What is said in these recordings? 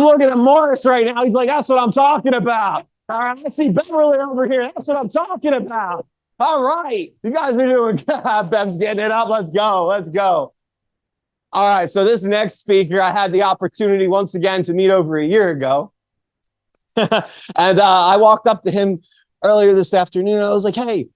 looking at Morris right now. He's like, that's what I'm talking about. All right, I see Beverly over here. That's what I'm talking about. All right, you guys are doing good. Bev's getting it up. Let's go. Let's go. All right, so this next speaker, I had the opportunity once again to meet over a year ago. And I walked up to him earlier this afternoon. I was like, hey,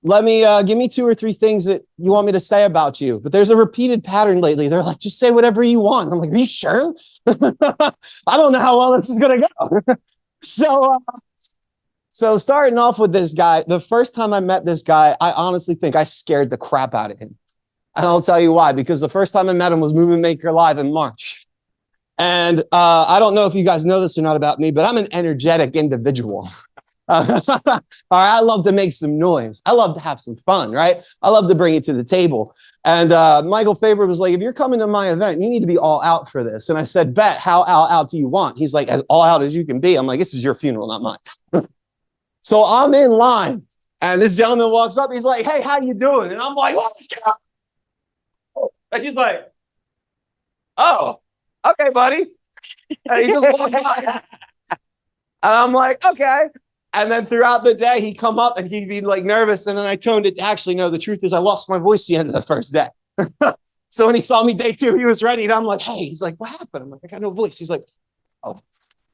give me 2 or 3 things that you want me to say about you. But there's a repeated pattern lately. They're like, just say whatever you want. I'm like, are you sure? I don't know how well this is going to go. So starting off with this guy, the first time I met this guy, I honestly think I scared the crap out of him. And I'll tell you why, because the first time I met him was Movement Maker Live in March. And I don't know if you guys know this or not about me, but I'm an energetic individual. All right, I love to make some noise. I love to have some fun, right? I love to bring it to the table. And Michael Faber was like, if you're coming to my event, you need to be all out for this. And I said, bet, how all out do you want? He's like, as all out as you can be. I'm like, this is your funeral, not mine. So I'm in line, and this gentleman walks up. He's like, hey, how you doing? And I'm like, what's going on? And he's like, oh, okay, buddy. And he just walked by. And I'm like, okay. And then throughout the day, he'd come up and he'd be like nervous. And then I toned it. Actually, no, the truth is I lost my voice the end of the first day. So when he saw me day 2, he was ready. And I'm like, hey, he's like, what happened? I'm like, I got no voice. He's like, oh.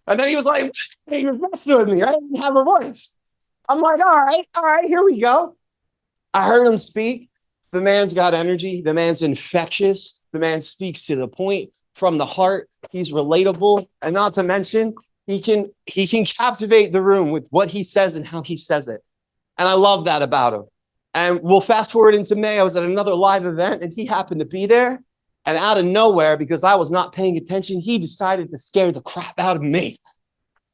And then he was like, hey, you're messing with me, right? I didn't have a voice. I'm like, all right, here we go. I heard him speak. The man's got energy. The man's infectious. The man speaks to the point from the heart. He's relatable. And not to mention, he can captivate the room with what he says and how he says it. And I love that about him. And we'll fast forward into May. I was at another live event and he happened to be there. And out of nowhere, because I was not paying attention, he decided to scare the crap out of me.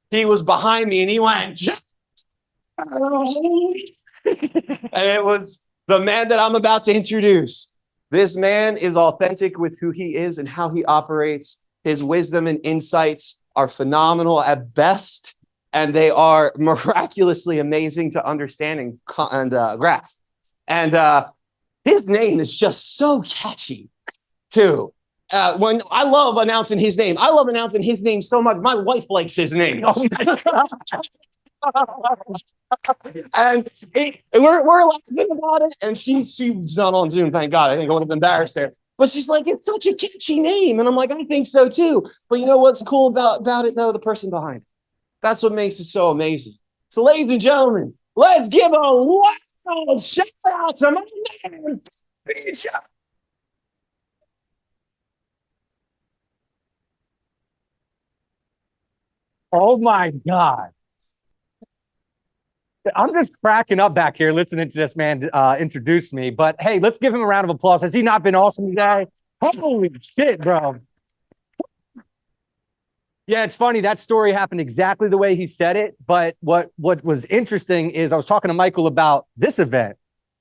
He was behind me and he went, and it was the man that I'm about to introduce. This man is authentic with who he is and how he operates. His wisdom and insights are phenomenal at best, and they are miraculously amazing to understand and grasp. And his name is just so catchy, too. When I love announcing his name. I love announcing his name so much. My wife likes his name. Oh my God. And we're laughing about it, and she's not on Zoom, thank God. I think I would have embarrassed her. But she's like, it's such a catchy name. And I'm like, I think so too. But you know what's cool about it, though? The person behind it. That's what makes it so amazing. So ladies and gentlemen, let's give a wild shout out to my man, Beach. Oh my God. I'm just cracking up back here listening to this man introduce me. But hey, let's give him a round of applause. Has he not been awesome today? Holy shit, bro. Yeah, it's funny. That story happened exactly the way he said it. But what was interesting is I was talking to Michael about this event.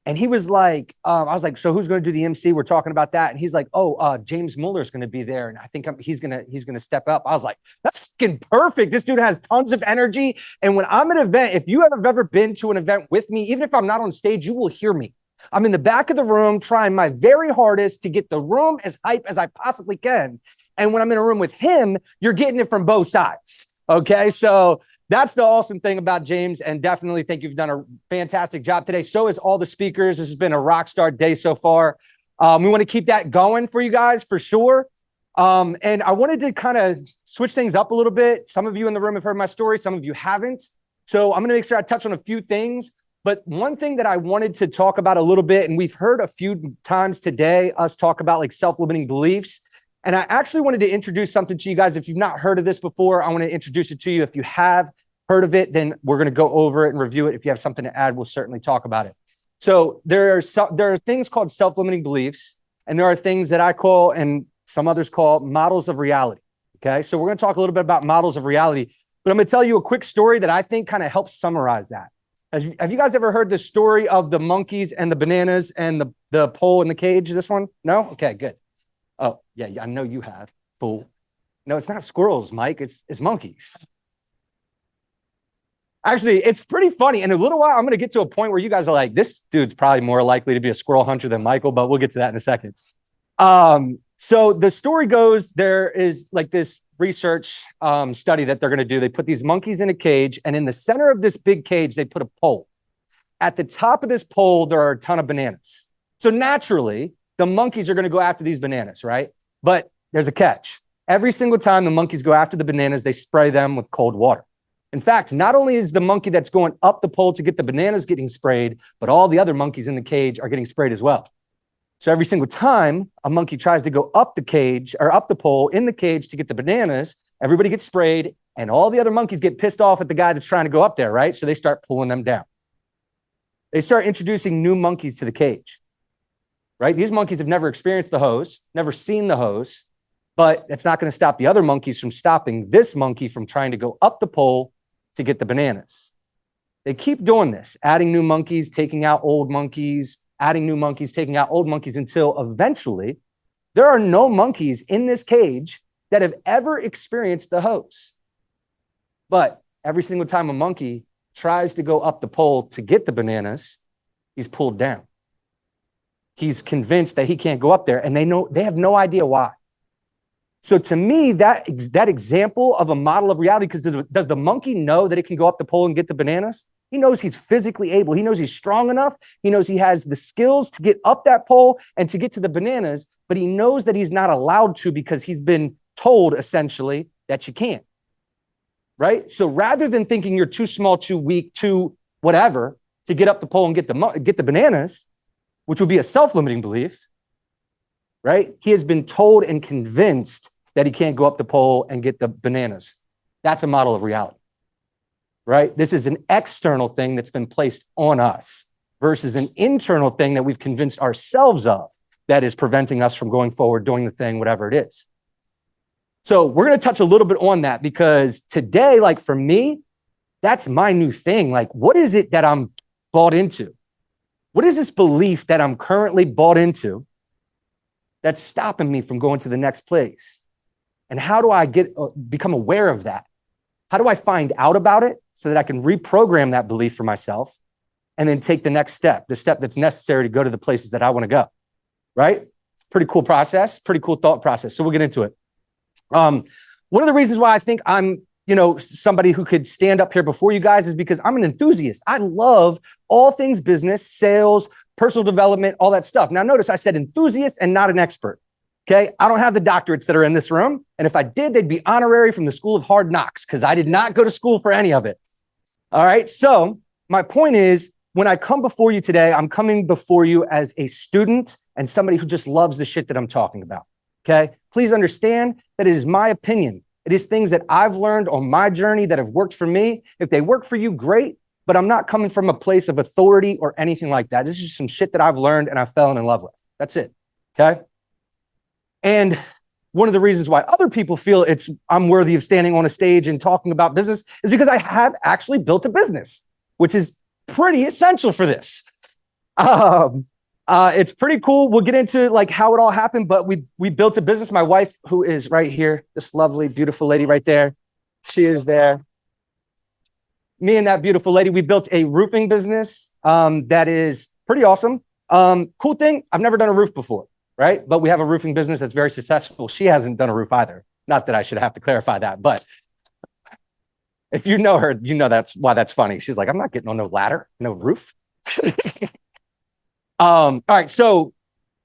And he was like, I was like, so who's going to do the MC? We're talking about that. And he's like, oh, James Muller's going to be there. And I think he's going to step up. I was like, that's fucking perfect. This dude has tons of energy. And when I'm at an event, if you have ever been to an event with me, even if I'm not on stage, you will hear me. I'm in the back of the room trying my very hardest to get the room as hype as I possibly can. And when I'm in a room with him, you're getting it from both sides. Okay. So that's the awesome thing about James, and definitely think you've done a fantastic job today. So is all the speakers. This has been a rock star day so far. We want to keep that going for you guys for sure. And I wanted to kind of switch things up a little bit. Some of you in the room have heard my story. Some of you haven't. So I'm going to make sure I touch on a few things. But one thing that I wanted to talk about a little bit, and we've heard a few times today, us talk about like self-limiting beliefs. And I actually wanted to introduce something to you guys. If you've not heard of this before, I want to introduce it to you. If you have heard of it, then we're going to go over it and review it. If you have something to add, we'll certainly talk about it. So there are things called self-limiting beliefs, and there are things that I call, and some others call, models of reality. Okay, so we're going to talk a little bit about models of reality, but I'm going to tell you a quick story that I think kind of helps summarize that. Have you guys ever heard the story of the monkeys and the bananas and the pole in the cage? This one? No? Okay, good. Oh, yeah, I know you have, fool. No, it's not squirrels, Mike. It's monkeys. Actually, it's pretty funny. In a little while, I'm going to get to a point where you guys are like, this dude's probably more likely to be a squirrel hunter than Michael, but we'll get to that in a second. So the story goes, there is like this research study that they're going to do. They put these monkeys in a cage, and in the center of this big cage, they put a pole. At the top of this pole, there are a ton of bananas. So naturally, the monkeys are going to go after these bananas, right? But there's a catch. Every single time the monkeys go after the bananas, they spray them with cold water. In fact, not only is the monkey that's going up the pole to get the bananas getting sprayed, but all the other monkeys in the cage are getting sprayed as well. So every single time a monkey tries to go up the cage or up the pole in the cage to get the bananas, everybody gets sprayed and all the other monkeys get pissed off at the guy that's trying to go up there, right? So they start pulling them down. They start introducing new monkeys to the cage, right? These monkeys have never experienced the hose, never seen the hose, but that's not going to stop the other monkeys from stopping this monkey from trying to go up the pole to get the bananas. They keep doing this, adding new monkeys, taking out old monkeys, adding new monkeys, taking out old monkeys, until eventually there are no monkeys in this cage that have ever experienced the hose. But every single time a monkey tries to go up the pole to get the bananas, he's pulled down. He's convinced that he can't go up there, and they have no idea why. So to me, that example of a model of reality, because does the monkey know that it can go up the pole and get the bananas? He knows he's physically able. He knows he's strong enough. He knows he has the skills to get up that pole and to get to the bananas, but he knows that he's not allowed to because he's been told essentially that you can't, right? So rather than thinking you're too small, too weak, too whatever to get up the pole and get the bananas, which would be a self-limiting belief, right? He has been told and convinced that he can't go up the pole and get the bananas. That's a model of reality, right? This is an external thing that's been placed on us versus an internal thing that we've convinced ourselves of that is preventing us from going forward, doing the thing, whatever it is. So we're going to touch a little bit on that because today, like for me, that's my new thing. Like, what is it that I'm bought into? What is this belief that I'm currently bought into that's stopping me from going to the next place? And how do I become aware of that? How do I find out about it so that I can reprogram that belief for myself and then take the next step, the step that's necessary to go to the places that I want to go, right? It's a pretty cool process, pretty cool thought process. So we'll get into it. One of the reasons why I think I'm, somebody who could stand up here before you guys is because I'm an enthusiast. I love all things business, sales, personal development, all that stuff. Now, notice I said enthusiast and not an expert. Okay. I don't have the doctorates that are in this room. And if I did, they'd be honorary from the School of Hard Knocks because I did not go to school for any of it. All right. So my point is, when I come before you today, I'm coming before you as a student and somebody who just loves the shit that I'm talking about. Okay. Please understand that it is my opinion. It is things that I've learned on my journey that have worked for me. If they work for you, great. But I'm not coming from a place of authority or anything like that. This is just some shit that I've learned and I've fallen in love with. That's it. Okay. And one of the reasons why other people feel I'm worthy of standing on a stage and talking about business is because I have actually built a business, which is pretty essential for this. It's pretty cool. We'll get into like how it all happened, but we built a business. My wife, who is right here, this lovely, beautiful lady right there, she is there. Me and that beautiful lady, we built a roofing business that is pretty awesome. Cool thing, I've never done a roof before, right? But we have a roofing business that's very successful. She hasn't done a roof either. Not that I should have to clarify that, but if you know her, you know that's why that's funny. She's like, I'm not getting on no ladder, no roof. All right, so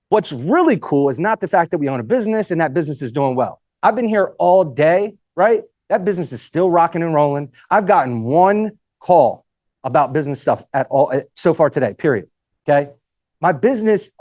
what's really cool is not the fact that we own a business and that business is doing well. I've been here all day, right? That business is still rocking and rolling. I've gotten one call about business stuff at all so far today, period. Okay. Our business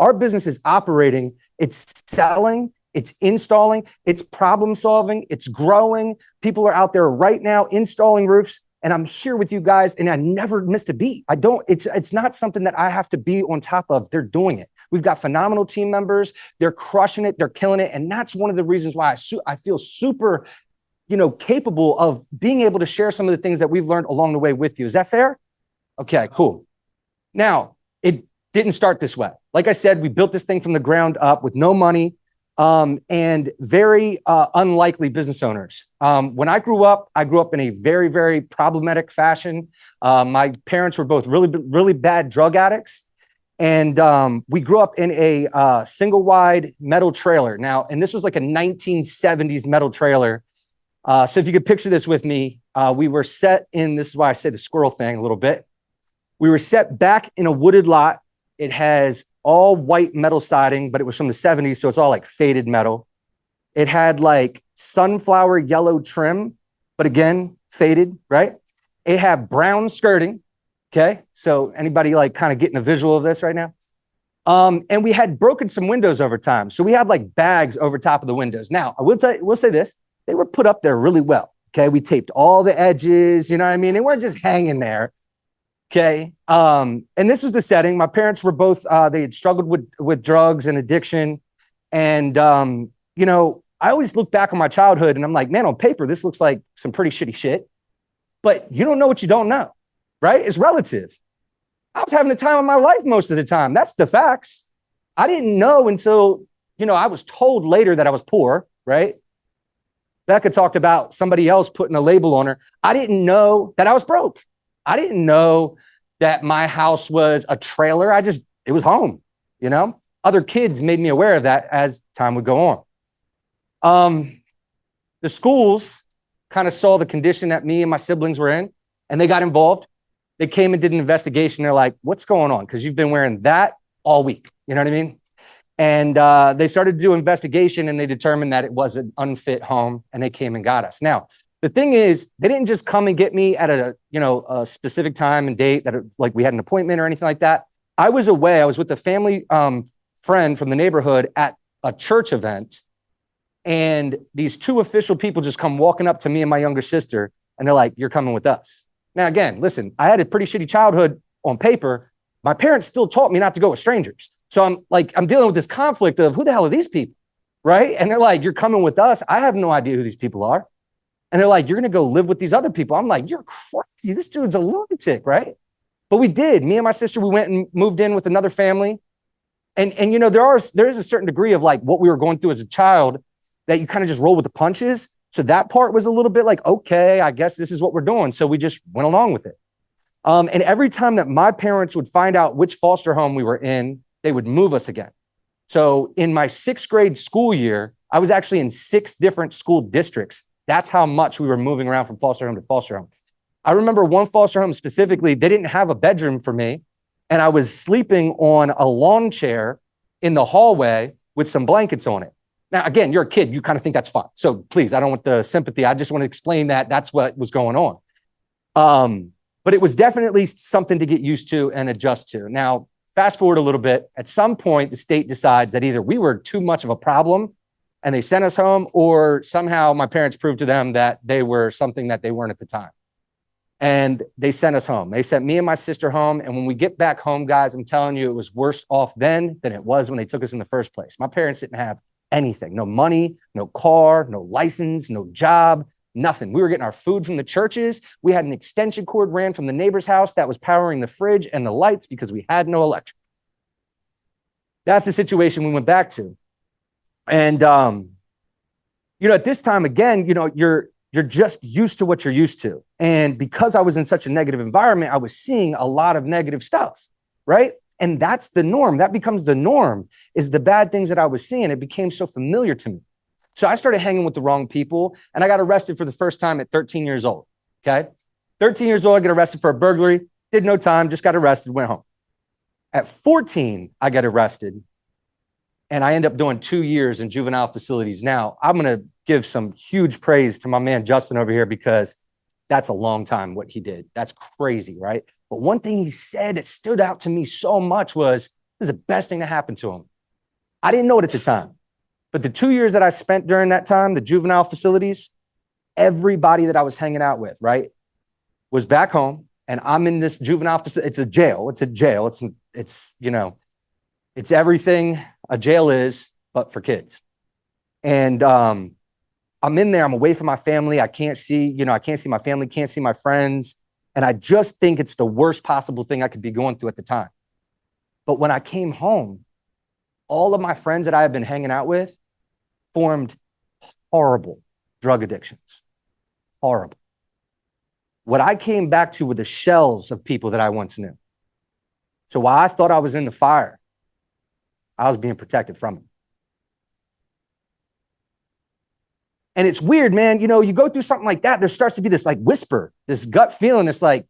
is operating. It's selling, it's installing, it's problem solving, it's growing. People are out there right now installing roofs. And I'm here with you guys, and I never missed a beat. It's not something that I have to be on top of. They're doing it. We've got phenomenal team members. They're crushing it. They're killing it. And that's one of the reasons why I feel super, capable of being able to share some of the things that we've learned along the way with you. Is that fair? Okay, cool. Now, it didn't start this way. Like I said, we built this thing from the ground up with no money. And very unlikely business owners. When I grew up in a very, very problematic fashion. My parents were both really, really bad drug addicts. And we grew up in a single wide metal trailer. Now, and this was like a 1970s metal trailer. So if you could picture this with me, we were set in, this is why I say the squirrel thing a little bit. We were set back in a wooded lot. It has all white metal siding, but it was from the 70s, so it's all like faded metal. It had like sunflower yellow trim, but again, faded, right? It had brown skirting, okay? So anybody like kind of getting a visual of this right now? And we had broken some windows over time. So we had like bags over top of the windows. Now, we'll say this, they were put up there really well, okay? We taped all the edges, you know what I mean? They weren't just hanging there, okay? And this was the setting. My parents were both, they had struggled with drugs and addiction. And, you know, I always look back on my childhood and I'm like, man, on paper, this looks like some pretty shitty shit. But you don't know what you don't know, right? It's relative. I was having the time of my life most of the time. That's the facts. I didn't know until, you know, I was told later that I was poor, right? Becca talked about somebody else putting a label on her. I didn't know that I was broke. I didn't know that my house was a trailer. It was home, you know? Other kids made me aware of that as time would go on. The schools kind of saw the condition that me and my siblings were in, and they got involved. They came and did an investigation. They're like, what's going on? Because you've been wearing that all week. You know what I mean? And they started to do investigation, and they determined that it was an unfit home, and they came and got us. Now, the thing is, they didn't just come and get me at a specific time and date that like we had an appointment or anything like that. I was away. I was with a family friend from the neighborhood at a church event. And these two official people just come walking up to me and my younger sister, and they're like, you're coming with us. Now, again, listen, I had a pretty shitty childhood on paper. My parents still taught me not to go with strangers. So I'm dealing with this conflict of who the hell are these people, right? And they're like, you're coming with us. I have no idea who these people are. And they're like, you're going to go live with these other people. I'm like, you're crazy. This dude's a lunatic, right? But we did. Me and my sister, we went and moved in with another family. And you know, there is a certain degree of like what we were going through as a child that you kind of just roll with the punches. So that part was a little bit like, okay, I guess this is what we're doing. So we just went along with it. And every time that my parents would find out which foster home we were in, they would move us again. So in my 6th grade school year, I was actually in 6 different school districts. That's how much we were moving around from foster home to foster home. I remember one foster home specifically, they didn't have a bedroom for me. And I was sleeping on a lawn chair in the hallway with some blankets on it. Now, again, you're a kid. You kind of think that's fun. So please, I don't want the sympathy. I just want to explain that that's what was going on. But it was definitely something to get used to and adjust to. Now, fast forward a little bit. At some point, the state decides that either we were too much of a problem and they sent us home, or somehow my parents proved to them that they were something that they weren't at the time. And they sent us home. They sent me and my sister home. And when we get back home, guys, I'm telling you, it was worse off then than it was when they took us in the first place. My parents didn't have anything, no money, no car, no license, no job, nothing. We were getting our food from the churches. We had an extension cord ran from the neighbor's house that was powering the fridge and the lights because we had no electric. That's the situation we went back to. And, you know, at this time, again, you know, you're just used to what you're used to. And because I was in such a negative environment, I was seeing a lot of negative stuff, right? And that's the norm. That becomes the norm, is the bad things that I was seeing. It became so familiar to me. So I started hanging with the wrong people, and I got arrested for the first time at 13 years old, okay? 13 years old, I get arrested for a burglary, did no time, just got arrested, went home. At 14, I got arrested, and I end up doing 2 years in juvenile facilities. Now, I'm going to give some huge praise to my man Justin over here, because that's a long time what he did. That's crazy, right? But one thing he said that stood out to me so much was, this is the best thing that happened to him. I didn't know it at the time, but the 2 years that I spent during that time, the juvenile facilities, everybody that I was hanging out with, right, was back home, and I'm in this juvenile facility. It's a jail. It's a jail. It's, you know, it's everything a jail is, but for kids. And I'm in there. I'm away from my family. I can't see my family, can't see my friends. And I just think it's the worst possible thing I could be going through at the time. But when I came home, all of my friends that I had been hanging out with formed horrible drug addictions. Horrible. What I came back to were the shells of people that I once knew. So while I thought I was in the fire, I was being protected from it. And it's weird, man. You know, you go through something like that, there starts to be this like whisper, this gut feeling. It's like,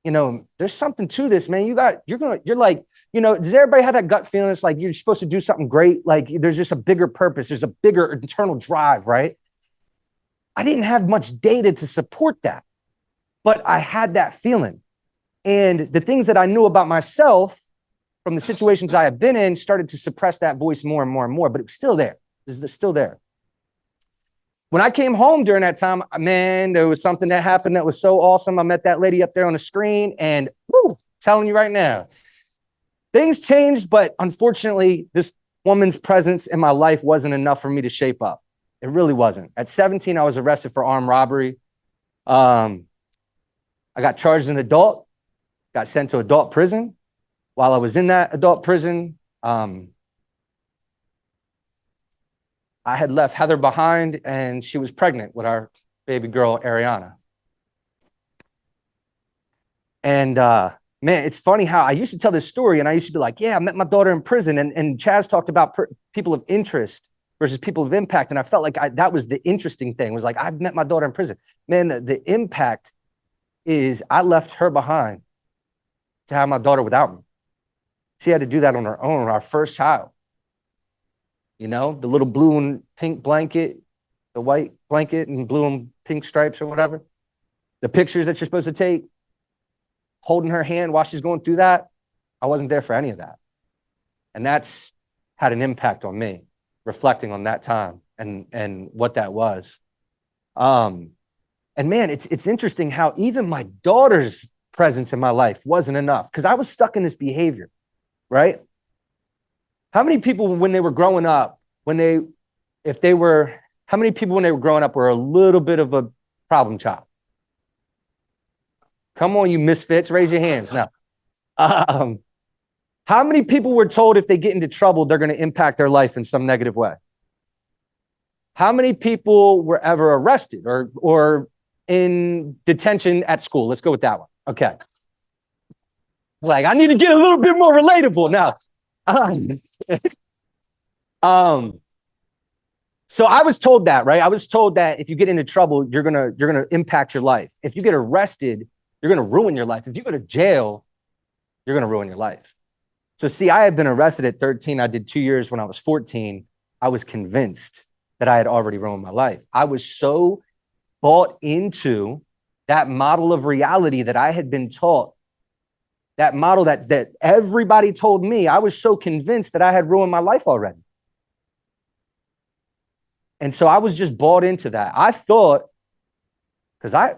you know, there's something to this, man. You're like, you know, does everybody have that gut feeling? It's like you're supposed to do something great. Like there's just a bigger purpose. There's a bigger internal drive, right? I didn't have much data to support that, but I had that feeling. And the things that I knew about myself from the situations I have been in started to suppress that voice more and more and more, but it was still there. It was still there. When I came home during that time, man, there was something that happened that was so awesome. I met that lady up there on the screen and woo, telling you right now, things changed, but unfortunately, this woman's presence in my life wasn't enough for me to shape up. It really wasn't. At 17, I was arrested for armed robbery. I got charged as an adult, got sent to adult prison. While I was in that adult prison, I had left Heather behind and she was pregnant with our baby girl, Ariana. And man, it's funny how I used to tell this story and I used to be like, yeah, I met my daughter in prison. And Chaz talked about people of interest versus people of impact. And I felt like that was the interesting thing, was like, I've met my daughter in prison. Man, the impact is I left her behind to have my daughter without me. She had to do that on her own, our first child. You know, the little blue and pink blanket, the white blanket and blue and pink stripes or whatever. The pictures that you're supposed to take, holding her hand while she's going through that. I wasn't there for any of that. And that's had an impact on me, reflecting on that time and what that was. And man, it's interesting how even my daughter's presence in my life wasn't enough because I was stuck in this behavior, right? How many people when they were growing up, how many people when they were growing up were a little bit of a problem child? Come on, you misfits, raise your hands now. How many people were told if they get into trouble, they're going to impact their life in some negative way? How many people were ever arrested or in detention at school? Let's go with that one. Okay. Like, I need to get a little bit more relatable now. So I was told that, right? I was told that if you get into trouble, you're gonna impact your life. If you get arrested, you're gonna ruin your life. If you go to jail, you're gonna ruin your life. So see, I had been arrested at 13. I did 2 years when I was 14. I was convinced that I had already ruined my life. I was so bought into that model of reality that I had been taught, that model that everybody told me. I was so convinced that I had ruined my life already. And so I was just bought into that. I thought, because I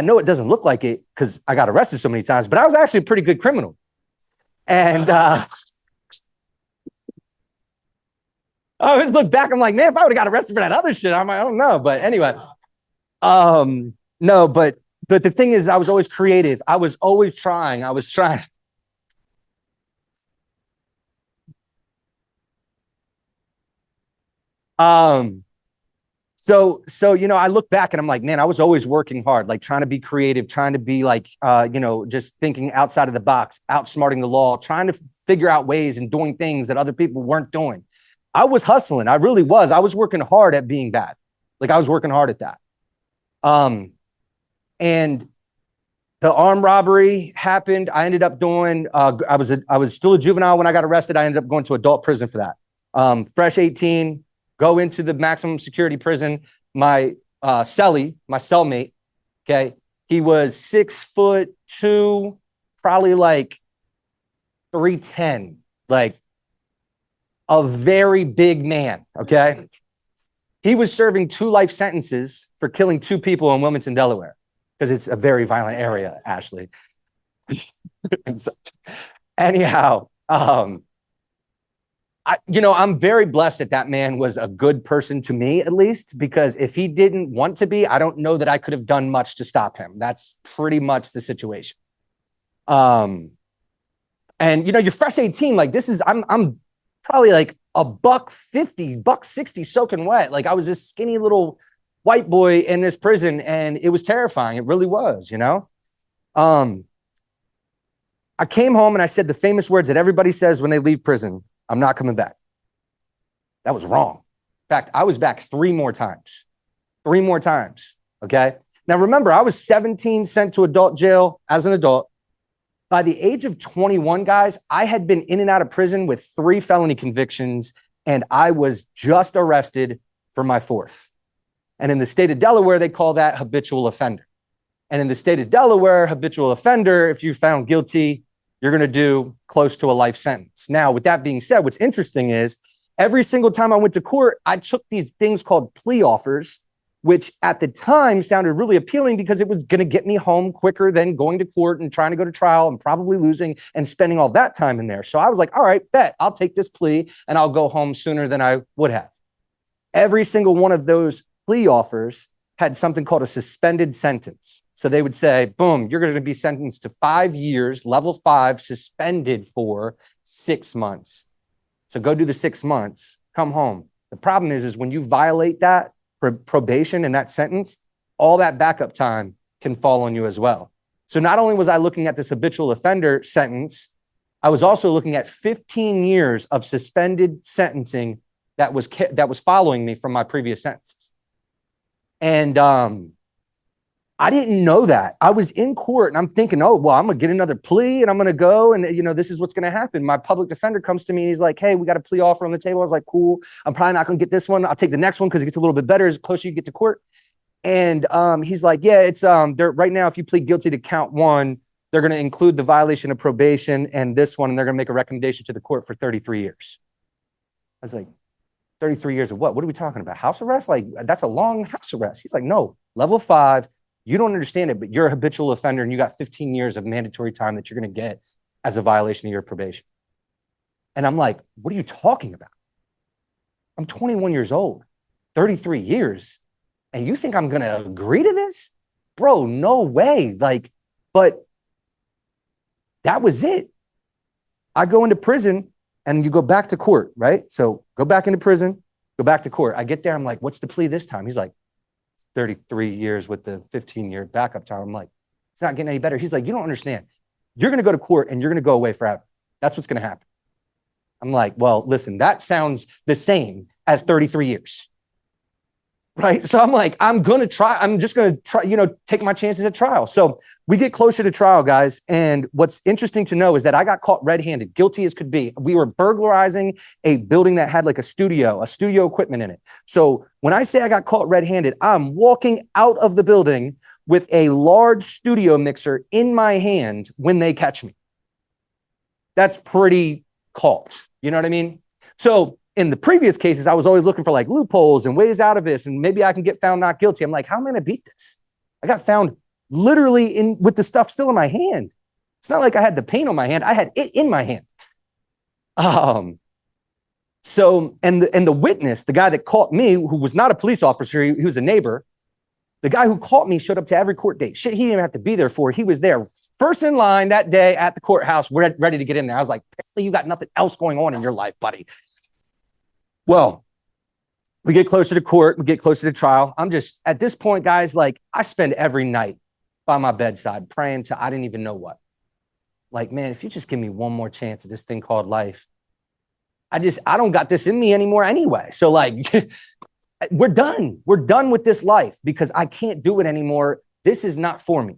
know it doesn't look like it because I got arrested so many times, but I was actually a pretty good criminal. And I always look back, I'm like, man, if I would have got arrested for that other shit, I don't know. But anyway, no, but the thing is, I was always creative. I was always trying. I was trying. So, you know, I look back and I'm like, man, I was always working hard, like trying to be creative, trying to be like, you know, just thinking outside of the box, outsmarting the law, trying to figure out ways and doing things that other people weren't doing. I was hustling. I really was. I was working hard at being bad. Like I was working hard at that. And the armed robbery happened. I ended up doing, I was still a juvenile when I got arrested. I ended up going to adult prison for that. Fresh 18, go into the maximum security prison. My cellmate, okay, he was 6'2", probably like 310, like a very big man, okay? He was serving 2 life sentences for killing 2 people in Wilmington, Delaware, because it's a very violent area, Ashley. Anyhow, I'm very blessed that man was a good person to me, at least, because if he didn't want to be, I don't know that I could have done much to stop him. That's pretty much the situation. And you're fresh 18. Like I'm probably like $150, $160 soaking wet. Like I was this skinny little white boy in this prison, and it was terrifying. It really was, you know? I came home and I said the famous words that everybody says when they leave prison: I'm not coming back. That was wrong. In fact, I was back 3 more times. 3 more times. Okay. Now, remember, I was 17, sent to adult jail as an adult. By the age of 21, guys, I had been in and out of prison with 3 felony convictions, and I was just arrested for my 4th. And in the state of Delaware, they call that habitual offender. And in the state of Delaware, habitual offender, if you found guilty, you're going to do close to a life sentence. Now, with that being said, what's interesting is every single time I went to court, I took these things called plea offers, which at the time sounded really appealing because it was going to get me home quicker than going to court and trying to go to trial and probably losing and spending all that time in there. So I was like, all right, bet I'll take this plea and I'll go home sooner than I would have. Every single one of those plea offers had something called a suspended sentence. So they would say, boom, you're going to be sentenced to 5 years, level 5, suspended for 6 months. So go do the 6 months, come home. The problem is when you violate that probation and that sentence, all that backup time can fall on you as well. So not only was I looking at this habitual offender sentence, I was also looking at 15 years of suspended sentencing that was following me from my previous sentences. And I didn't know that. I was in court and I'm thinking, oh, well, I'm going to get another plea and I'm going to go and, this is what's going to happen. My public defender comes to me and he's like, hey, we got a plea offer on the table. I was like, cool. I'm probably not going to get this one. I'll take the next one because it gets a little bit better as closer you get to court. And he's like, yeah, it's they're right now, if you plead guilty to count 1, they're going to include the violation of probation and this one, and they're going to make a recommendation to the court for 33 years. I was like, 33 years of what? What are we talking about? House arrest? Like, that's a long house arrest. He's like, no, level 5. You don't understand it, but you're a habitual offender and you got 15 years of mandatory time that you're going to get as a violation of your probation. And I'm like, what are you talking about? I'm 21 years old, 33 years. And you think I'm going to agree to this? Bro, no way. Like, but that was it. I go into prison and you go back to court, right? So go back into prison, go back to court. I get there. I'm like, what's the plea this time? He's like, 33 years with the 15-year backup time. I'm like, it's not getting any better. He's like, you don't understand. You're going to go to court and you're going to go away forever. That's what's going to happen. I'm like, well, listen, that sounds the same as 33 years. Right. So I'm like, I'm just going to try, take my chances at trial. So we get closer to trial, guys. And what's interesting to know is that I got caught red-handed, guilty as could be. We were burglarizing a building that had like a studio equipment in it. So when I say I got caught red-handed, I'm walking out of the building with a large studio mixer in my hand when they catch me. That's pretty caught. You know what I mean? So in the previous cases, I was always looking for like loopholes and ways out of this, and maybe I can get found not guilty. I'm like, how am I going to beat this? I got found literally with the stuff still in my hand. It's not like I had the paint on my hand. I had it in my hand. So, and the witness, the guy that caught me, who was not a police officer, he was a neighbor. The guy who caught me showed up to every court date. Shit, he didn't even have to be there for. He was there first in line that day at the courthouse, ready to get in there. I was like, apparently you got nothing else going on in your life, buddy. Well, we get closer to court, we get closer to trial. I'm just, at this point, guys, like I spend every night by my bedside praying to I didn't even know what. Like, man, if you just give me one more chance at this thing called life, I don't got this in me anymore anyway. So like, we're done. We're done with this life because I can't do it anymore. This is not for me.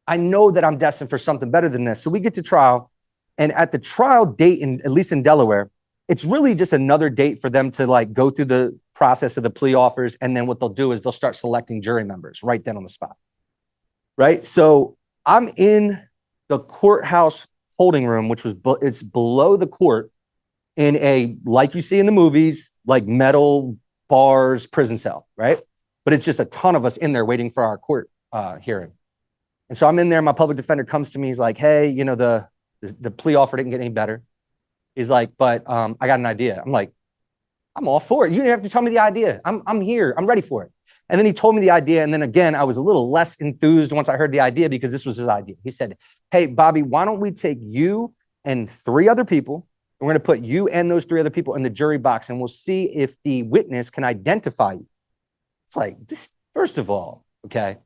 I know that I'm destined for something better than this. So we get to trial, and at the trial date, at least in Delaware, it's really just another date for them to like go through the process of the plea offers. And then what they'll do is they'll start selecting jury members right then on the spot. Right. So I'm in the courthouse holding room, which was, it's below the court in a, like you see in the movies, like metal bars, prison cell. Right. But it's just a ton of us in there waiting for our court hearing. And so I'm in there. My public defender comes to me. He's like, hey, the plea offer didn't get any better. He's like, but I got an idea. I'm like, I'm all for it. You didn't have to tell me the idea. I'm here. I'm ready for it. And then he told me the idea. And then again, I was a little less enthused once I heard the idea because this was his idea. He said, hey, Bobby, why don't we take you and 3 other people? We're going to put you and those 3 other people in the jury box, and we'll see if the witness can identify you. It's like, this, first of all, okay,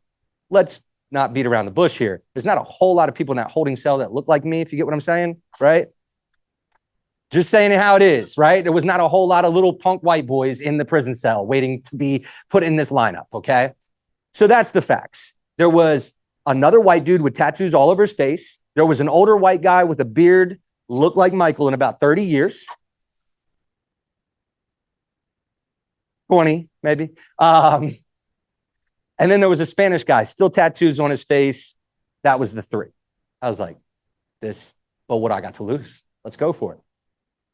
let's not beat around the bush here. There's not a whole lot of people in that holding cell that look like me, if you get what I'm saying, right? Just saying how it is, right? There was not a whole lot of little punk white boys in the prison cell waiting to be put in this lineup, okay? So that's the facts. There was another white dude with tattoos all over his face. There was an older white guy with a beard, looked like Michael in about 30 years. 20, maybe. And then there was a Spanish guy, still tattoos on his face. That was the three. I was like, but what I got to lose? Let's go for it.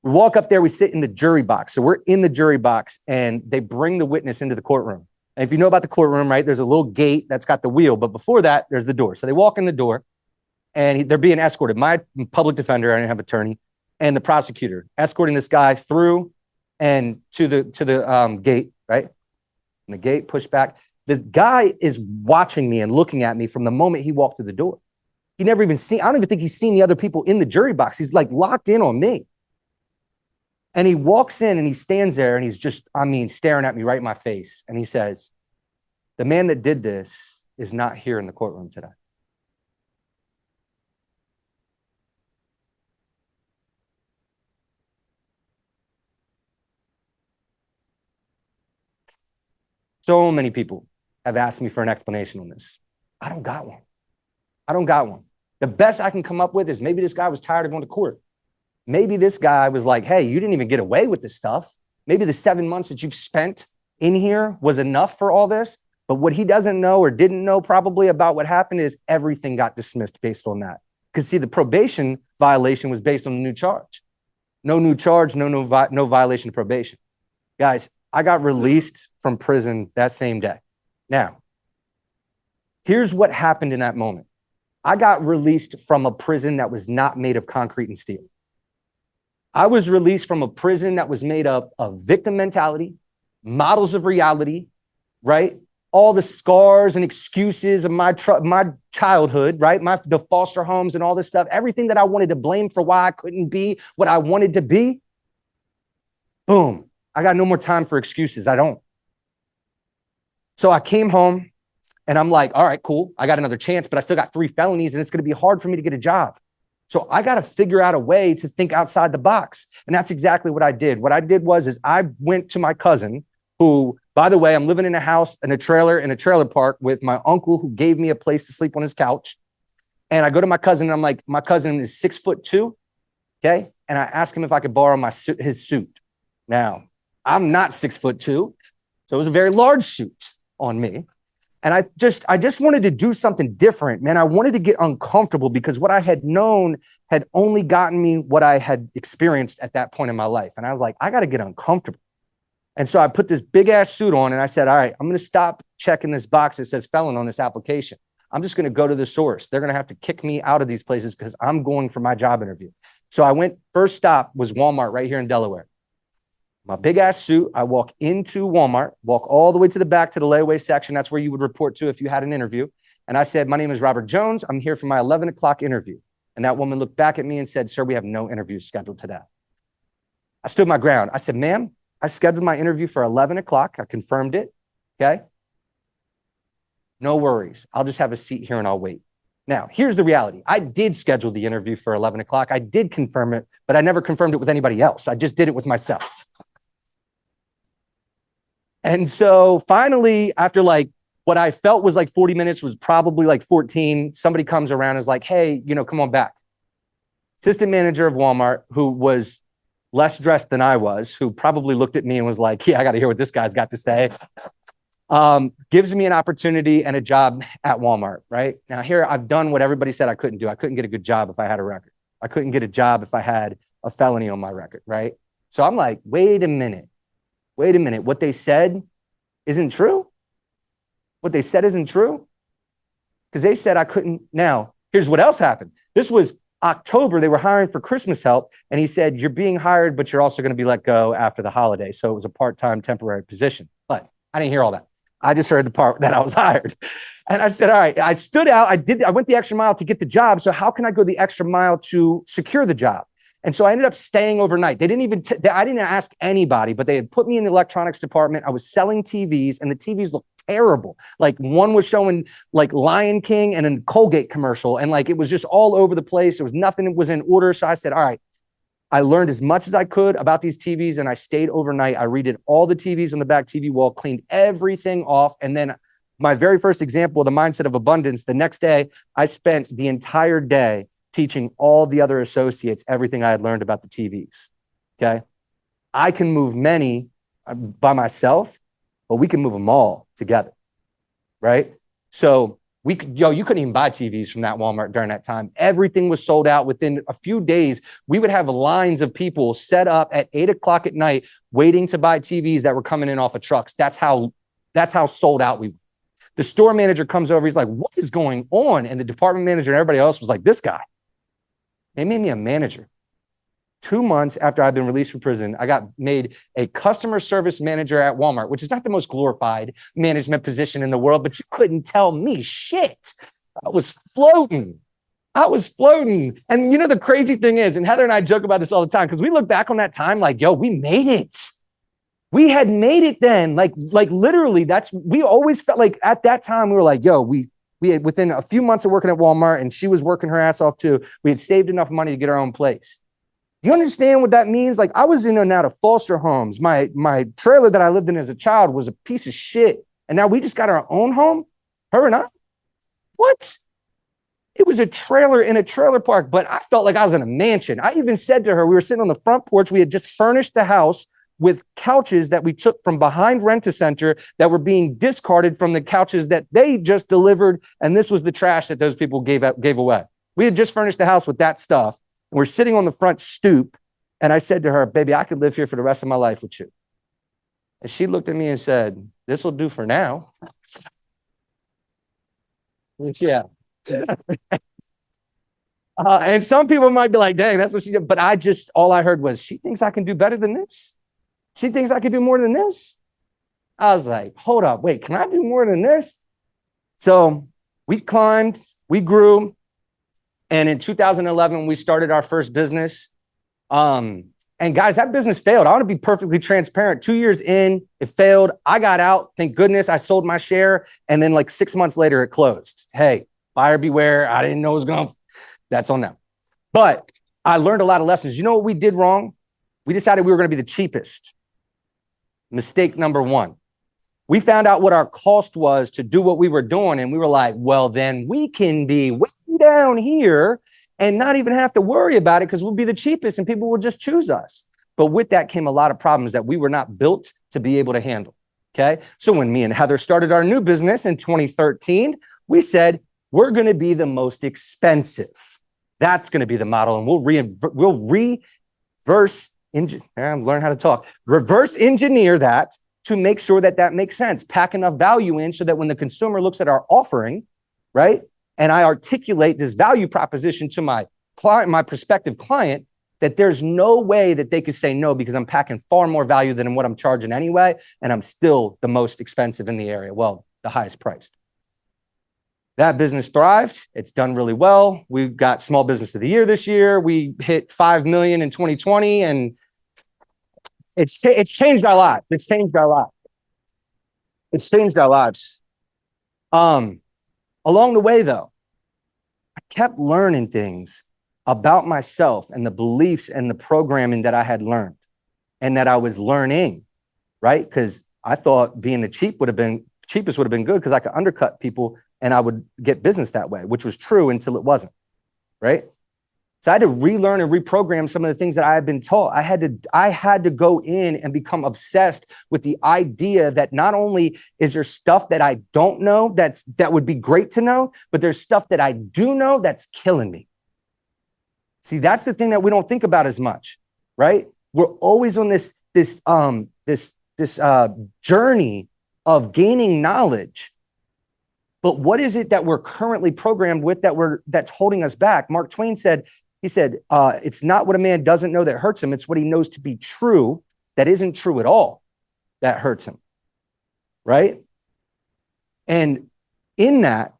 We walk up there, we sit in the jury box. So we're in the jury box and they bring the witness into the courtroom. And if you know about the courtroom, right, there's a little gate that's got the wheel, but before that, there's the door. So they walk in the door and they're being escorted. My public defender, I didn't have attorney, and the prosecutor escorting this guy through and to the gate, right? And the gate pushed back. The guy is watching me and looking at me from the moment he walked through the door. He never even seen, I don't even think he's seen the other people in the jury box. He's like locked in on me. And he walks in and he stands there and he's just, staring at me right in my face. And he says, the man that did this is not here in the courtroom today. So many people have asked me for an explanation on this. I don't got one. The best I can come up with is maybe this guy was tired of going to court. Maybe this guy was like, hey, you didn't even get away with this stuff. Maybe the 7 months that you've spent in here was enough for all this. But what he doesn't know or didn't know probably about what happened is everything got dismissed based on that. Because see, the probation violation was based on a new charge. No new charge, no violation of probation. Guys, I got released from prison that same day. Now, here's what happened in that moment. I got released from a prison that was not made of concrete and steel. I was released from a prison that was made up of victim mentality, models of reality, right? All the scars and excuses of my childhood, right? The foster homes and all this stuff, everything that I wanted to blame for why I couldn't be what I wanted to be. Boom. I got no more time for excuses. I don't. So I came home and I'm like, all right, cool. I got another chance, but I still got 3 felonies and it's going to be hard for me to get a job. So I got to figure out a way to think outside the box. And that's exactly what I did. What I did was I went to my cousin who, by the way, I'm living in a house, in a trailer park with my uncle who gave me a place to sleep on his couch. And I go to my cousin and I'm like, my cousin is 6'2", okay? And I asked him if I could borrow his suit. Now, I'm not 6'2", so it was a very large suit on me. And I just wanted to do something different, man. I wanted to get uncomfortable because what I had known had only gotten me what I had experienced at that point in my life. And I was like, I got to get uncomfortable. And so I put this big ass suit on and I said, all right, I'm going to stop checking this box that says felon on this application. I'm just going to go to the source. They're going to have to kick me out of these places because I'm going for my job interview. So I went, first stop was Walmart right here in Delaware. My big ass suit, I walk into Walmart, walk all the way to the back to the layaway section. That's where you would report to if you had an interview. And I said, my name is Robert Jones. I'm here for my 11 o'clock interview. And that woman looked back at me and said, sir, we have no interviews scheduled today. I stood my ground. I said, ma'am, I scheduled my interview for 11 o'clock. I confirmed it. Okay. No worries. I'll just have a seat here and I'll wait. Now, here's the reality. I did schedule the interview for 11 o'clock. I did confirm it, but I never confirmed it with anybody else. I just did it with myself. And so finally, after like what I felt was like 40 minutes was probably like 14, somebody comes around and is like, hey, come on back. Assistant manager of Walmart, who was less dressed than I was, who probably looked at me and was like, yeah, I got to hear what this guy's got to say. Gives me an opportunity and a job at Walmart, right? Now here, I've done what everybody said I couldn't do. I couldn't get a good job if I had a record. I couldn't get a job if I had a felony on my record, right? So I'm like, wait a minute. What they said isn't true? What they said isn't true? Because they said I couldn't. Now, here's what else happened. This was October. They were hiring for Christmas help. And he said, you're being hired, but you're also going to be let go after the holiday. So it was a part-time temporary position. But I didn't hear all that. I just heard the part that I was hired. And I said, all right, I stood out. I went the extra mile to get the job. So how can I go the extra mile to secure the job? And so I ended up staying overnight. They didn't even, I didn't ask anybody, but they had put me in the electronics department. I was selling TVs and the TVs looked terrible. Like one was showing like Lion King and a Colgate commercial. And like, it was just all over the place. There was nothing that was in order. So I said, all right, I learned as much as I could about these TVs, and I stayed overnight. I redid all the TVs on the back TV wall, cleaned everything off. And then my very first example of the mindset of abundance, the next day, I spent the entire day teaching all the other associates everything I had learned about the TVs. Okay. I can move many by myself, but we can move them all together. Right. So you couldn't even buy TVs from that Walmart during that time. Everything was sold out within a few days. We would have lines of people set up at 8 o'clock at night waiting to buy TVs that were coming in off of trucks. That's how sold out we were. The store manager comes over. He's like, what is going on? And the department manager and everybody else was like, this guy. They made me a manager. 2 months after I've been released from prison, I got made a customer service manager at Walmart, which is not the most glorified management position in the world, but you couldn't tell me shit. I was floating. And you know, the crazy thing is, and Heather and I joke about this all the time, because we look back on that time like, yo, we made it. We had made it then. Like literally, we always felt like at that time, we were like, yo, we had, within a few months of working at Walmart, and she was working her ass off too, we had saved enough money to get our own place. You understand what that means? Like, I was in and out of foster homes. My trailer that I lived in as a child was a piece of shit. And now we just got our own home, her and I. What? It was a trailer in a trailer park, but I felt like I was in a mansion. I even said to her, we were sitting on the front porch. We had just furnished the house with couches that we took from behind Rent-A-Center that were being discarded from the couches that they just delivered. And this was the trash that those people gave away. We had just furnished the house with that stuff. And we're sitting on the front stoop. And I said to her, baby, I could live here for the rest of my life with you. And she looked at me and said, this will do for now. Yeah. And some people might be like, dang, that's what she did. But all I heard was, she thinks I can do better than this. She thinks I can do more than this. I was like, hold up, wait, can I do more than this? So we climbed, we grew. And in 2011, we started our first business. And guys, that business failed. I want to be perfectly transparent. 2 years in, it failed. I got out. Thank goodness I sold my share. And then like 6 months later, it closed. Hey, buyer beware. I didn't know it was going to. That's on them. But I learned a lot of lessons. You know what we did wrong? We decided we were going to be the cheapest. Mistake number one. We found out what our cost was to do what we were doing. And we were like, well, then we can be way down here and not even have to worry about it because we'll be the cheapest and people will just choose us. But with that came a lot of problems that we were not built to be able to handle. Okay. So when me and Heather started our new business in 2013, we said, we're going to be the most expensive. That's going to be the model. And we'll reverse engineer that to make sure that makes sense. Pack enough value in so that when the consumer looks at our offering, right, and I articulate this value proposition to my client, my prospective client, that there's no way that they could say no because I'm packing far more value than what I'm charging anyway, and I'm still the most expensive in the area. Well, the highest priced. That business thrived. It's done really well. We've got Small Business of the Year this year. We hit 5 million in 2020, and it's changed our lives. It's changed our lives. It's changed our lives. Along the way, though, I kept learning things about myself and the beliefs and the programming that I had learned and that I was learning, right? Because I thought being the cheapest would have been good because I could undercut people and I would get business that way, which was true until it wasn't, right? So I had to relearn and reprogram some of the things that I had been taught. I had to go in and become obsessed with the idea that not only is there stuff that I don't know that would be great to know, but there's stuff that I do know that's killing me. See, that's the thing that we don't think about as much, right? We're always on this journey of gaining knowledge. But what is it that we're currently programmed with that's holding us back? Mark Twain said, it's not what a man doesn't know that hurts him. It's what he knows to be true that isn't true at all that hurts him, right? And in that,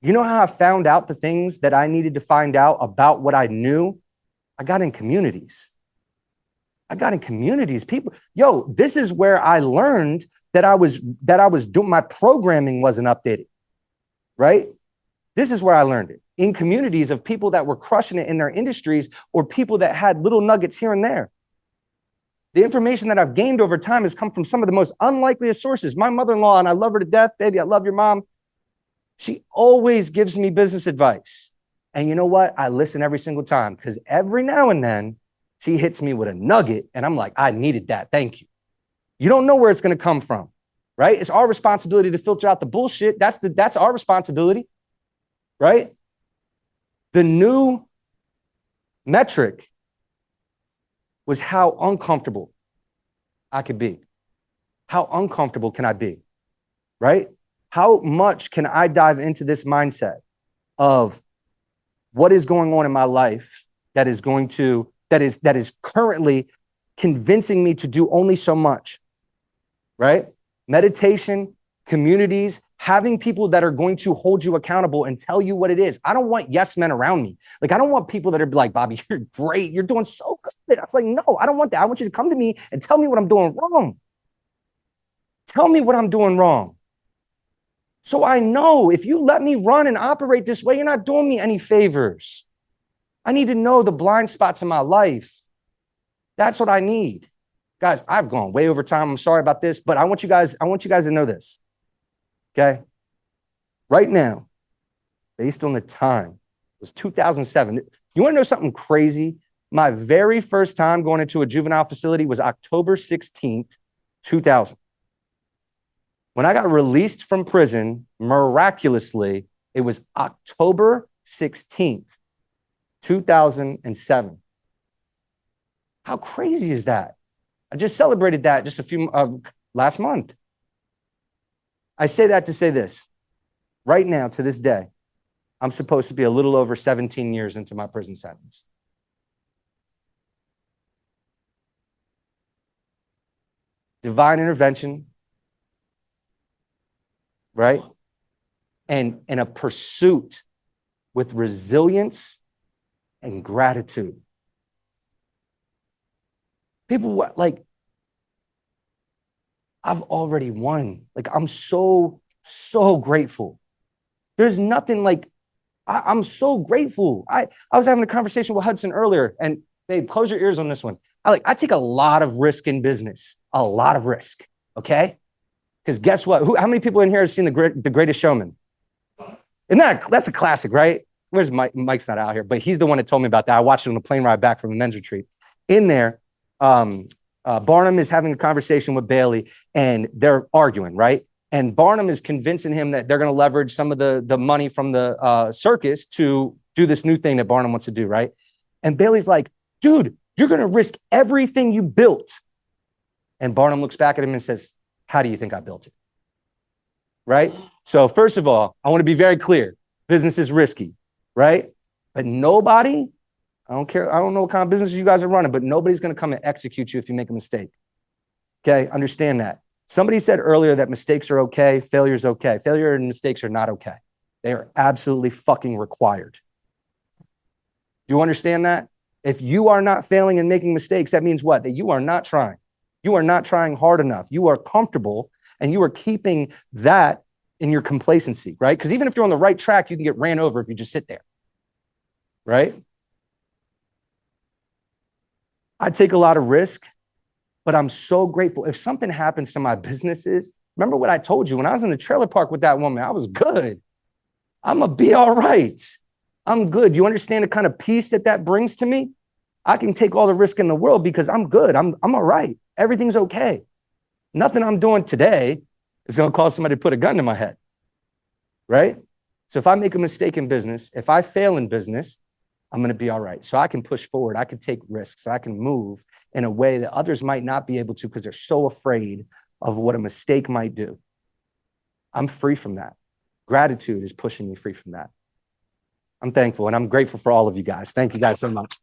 you know how I found out the things that I needed to find out about what I knew? I got in communities. People, this is where I learned that I was doing, my programming wasn't updated, right? This is where I learned it. in communities of people that were crushing it in their industries or people that had little nuggets here and there. The information that I've gained over time has come from some of the most unlikeliest sources. My mother-in-law, and I love her to death, baby, I love your mom. She always gives me business advice. And you know what? I listen every single time because every now and then she hits me with a nugget and I'm like, I needed that. Thank you. You don't know where it's going to come from, right? It's our responsibility to filter out the bullshit. That's our responsibility, right? The new metric was how uncomfortable I could be. How uncomfortable can I be, right? How much can I dive into this mindset of what is going on in my life that is currently convincing me to do only so much, right? Meditation, communities, having people that are going to hold you accountable and tell you what it is. I don't want yes men around me. Like, I don't want people that are like, Bobby, you're great. You're doing so good. I was like, no, I don't want that. I want you to come to me and tell me what I'm doing wrong. Tell me what I'm doing wrong. So I know if you let me run and operate this way, you're not doing me any favors. I need to know the blind spots in my life. That's what I need. Guys, I've gone way over time. I'm sorry about this, but I want you guys to know this. Okay? Right now, based on the time, it was 2007. You want to know something crazy? My very first time going into a juvenile facility was October 16th, 2000. When I got released from prison, miraculously, it was October 16th, 2007. How crazy is that? I just celebrated that just last month. I say that to say this. Right now, to this day, I'm supposed to be a little over 17 years into my prison sentence. Divine intervention, right? And a pursuit with resilience and gratitude. People like, I've already won. Like, I'm so grateful. There's nothing like, I'm so grateful. I was having a conversation with Hudson earlier, and babe, close your ears on this one. I take a lot of risk in business, a lot of risk. Okay. Because guess what? How many people in here have seen the Greatest Showman? That's a classic, right? Where's Mike? Mike's not out here, but he's the one that told me about that. I watched it on the plane ride back from a men's retreat. In there, Barnum is having a conversation with Bailey, and they're arguing, right? And Barnum is convincing him that they're going to leverage some of the money from the circus to do this new thing that Barnum wants to do, right? And Bailey's like, dude, you're going to risk everything you built. And Barnum looks back at him and says, how do you think I built it? Right? So first of all, I want to be very clear. Business is risky, right? But nobody, I don't care. I don't know what kind of business you guys are running, but nobody's going to come and execute you if you make a mistake. Okay? Understand that. Somebody said earlier that mistakes are okay. Failure is okay. Failure and mistakes are not okay. They are absolutely fucking required. Do you understand that? If you are not failing and making mistakes, that means what? That you are not trying. You are not trying hard enough. You are comfortable and you are keeping that in your complacency, right? Because even if you're on the right track, you can get ran over if you just sit there, right? I take a lot of risk, but I'm so grateful. If something happens to my businesses, remember what I told you, when I was in the trailer park with that woman, I was good. I'm gonna be all right. I'm good. You understand the kind of peace that brings to me? I can take all the risk in the world because I'm good. I'm all right. Everything's okay. Nothing I'm doing today is going to cause somebody to put a gun to my head, right? So if I make a mistake in business, if I fail in business, I'm going to be all right. So I can push forward. I can take risks. I can move in a way that others might not be able to because they're so afraid of what a mistake might do. I'm free from that. Gratitude is pushing me free from that. I'm thankful and I'm grateful for all of you guys. Thank you guys so much.